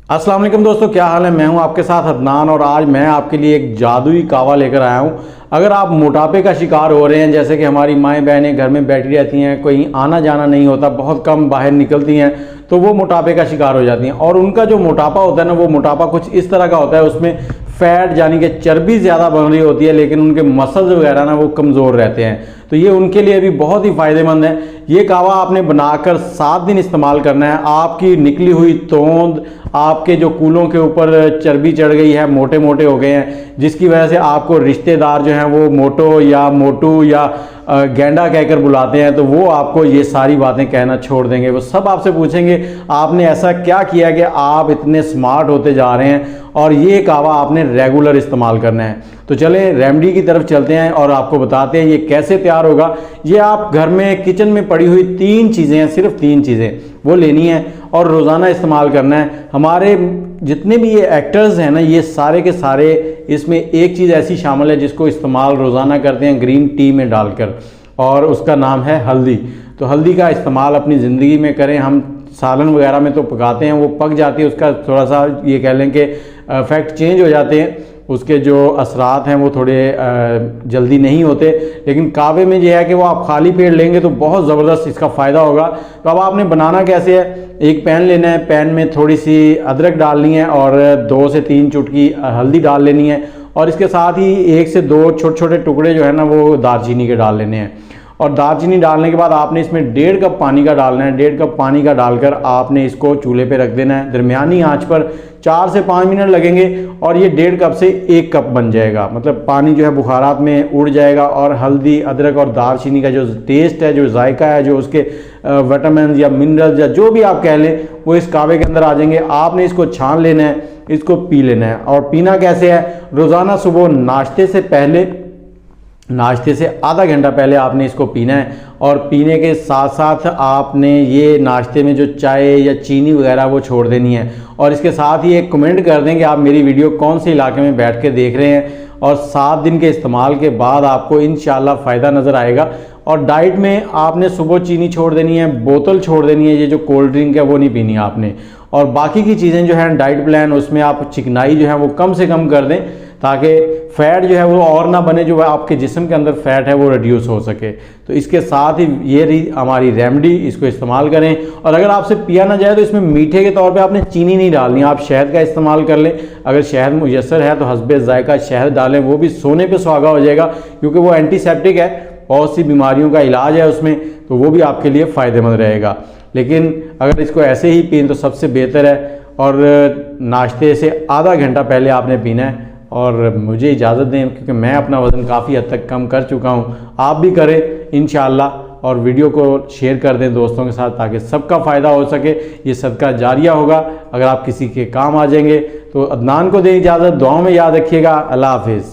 अस्सलाम वालेकुम दोस्तों, क्या हाल है। मैं हूं आपके साथ अदनान और आज मैं आपके लिए एक जादुई कावा लेकर आया हूं। अगर आप मोटापे का शिकार हो रहे हैं, जैसे कि हमारी माएँ बहनें घर में बैठी रहती हैं, कहीं आना जाना नहीं होता, बहुत कम बाहर निकलती हैं, तो वो मोटापे का शिकार हो जाती हैं। और उनका जो मोटापा होता है ना, वो मोटापा कुछ इस तरह का होता है, उसमें फैट यानी कि चर्बी ज़्यादा बन रही होती है, लेकिन उनके मसल्स वगैरह ना वो कमज़ोर रहते हैं। तो ये उनके लिए भी बहुत ही फ़ायदेमंद है। ये कावा आपने बनाकर 7 दिन इस्तेमाल करना है। आपकी निकली हुई तोंद, आपके जो कूलों के ऊपर चर्बी चढ़ गई है, मोटे मोटे हो गए हैं, जिसकी वजह से आपको रिश्तेदार जो हैं वो मोटो या मोटू या गेंडा कहकर बुलाते हैं, तो वो आपको ये सारी बातें कहना छोड़ देंगे। वो सब आपसे पूछेंगे आपने ऐसा क्या किया कि आप इतने स्मार्ट होते जा रहे हैं, और ये कावा आपने रेगुलर इस्तेमाल करना है। तो चलें रेमेडी की तरफ चलते हैं और आपको बताते हैं ये कैसे तैयार होगा। ये आप घर में किचन में पड़ी हुई 3 चीज़ें हैं, सिर्फ 3 चीज़ें वो लेनी है और रोज़ाना इस्तेमाल करना है। हमारे जितने भी ये एक्टर्स हैं ना, ये सारे के सारे इसमें एक चीज़ ऐसी शामिल है जिसको इस्तेमाल रोज़ाना करते हैं ग्रीन टी में डालकर, और उसका नाम है हल्दी। तो हल्दी का इस्तेमाल अपनी ज़िंदगी में करें। हम सालन वगैरह में तो पकाते हैं, वो पक जाती है, उसका थोड़ा सा ये कह लें कि इफेक्ट चेंज हो जाते हैं, उसके जो असरात हैं वो थोड़े जल्दी नहीं होते। लेकिन कावे में ये है कि वो आप खाली पेट लेंगे तो बहुत ज़बरदस्त इसका फ़ायदा होगा। तो अब आपने बनाना कैसे है, एक पैन लेना है, पैन में थोड़ी सी अदरक डालनी है और 2 से 3 चुटकी हल्दी डाल लेनी है, और इसके साथ ही 1 से 2 छोटे छोटे टुकड़े जो है ना वो दालचीनी के डाल लेने हैं। और दालचीनी डालने के बाद आपने इसमें 1.5 कप पानी का डालना है। 1.5 कप पानी का डालकर आपने इसको चूल्हे पे रख देना है। दरमियानी आंच पर 4 से 5 मिनट लगेंगे और ये 1.5 कप से 1 कप बन जाएगा। मतलब पानी जो है बुखारात में उड़ जाएगा और हल्दी, अदरक और दालचीनी का जो टेस्ट है, जो जायका है, जो उसके विटामिन या मिनरल्स या जो भी आप कह लें, वो इस कावे के अंदर आ जाएंगे। आपने इसको छान लेना है, इसको पी लेना है। और पीना कैसे है, रोज़ाना सुबह नाश्ते से पहले, नाश्ते से आधा घंटा पहले आपने इसको पीना है। और पीने के साथ साथ आपने ये नाश्ते में जो चाय या चीनी वगैरह वो छोड़ देनी है। और इसके साथ ही एक कमेंट कर दें कि आप मेरी वीडियो कौन से इलाके में बैठ के देख रहे हैं, और 7 दिन के इस्तेमाल के बाद आपको इंशाल्लाह फ़ायदा नज़र आएगा। और डाइट में आपने सुबह चीनी छोड़ देनी है, बोतल छोड़ देनी है, ये जो कोल्ड ड्रिंक है वो नहीं पीनी आपने। और बाकी की चीज़ें जो है डाइट प्लान, उसमें आप चिकनाई जो है वो कम से कम कर दें, ताकि फ़ैट जो है वो और ना बने, जो आपके जिस्म के अंदर फ़ैट है वो रिड्यूस हो सके। तो इसके साथ ही ये रही हमारी रेमेडी, इसको इस्तेमाल करें। और अगर आपसे पिया ना जाए तो इसमें मीठे के तौर पे आपने चीनी नहीं डालनी, आप शहद का इस्तेमाल कर लें। अगर शहद मुयस्सर है तो हस्बे ज़ायका शहद डालें, वो भी सोने पे सुहागा हो जाएगा, क्योंकि वो एंटीसेप्टिक है, बहुत सी बीमारियों का इलाज है उसमें, तो वो भी आपके लिए फ़ायदेमंद रहेगा। लेकिन अगर इसको ऐसे ही पीन तो सबसे बेहतर है, और नाश्ते से आधा घंटा पहले आपने पीना है। और मुझे इजाज़त दें, क्योंकि मैं अपना वज़न काफ़ी हद तक कम कर चुका हूँ, आप भी करें इंशाअल्लाह। और वीडियो को शेयर कर दें दोस्तों के साथ, ताकि सबका फ़ायदा हो सके। ये सदका जारिया होगा, अगर आप किसी के काम आ जाएंगे। तो अदनान को दें इजाज़त, दुआओं में याद रखिएगा। अल्लाह हाफिज़।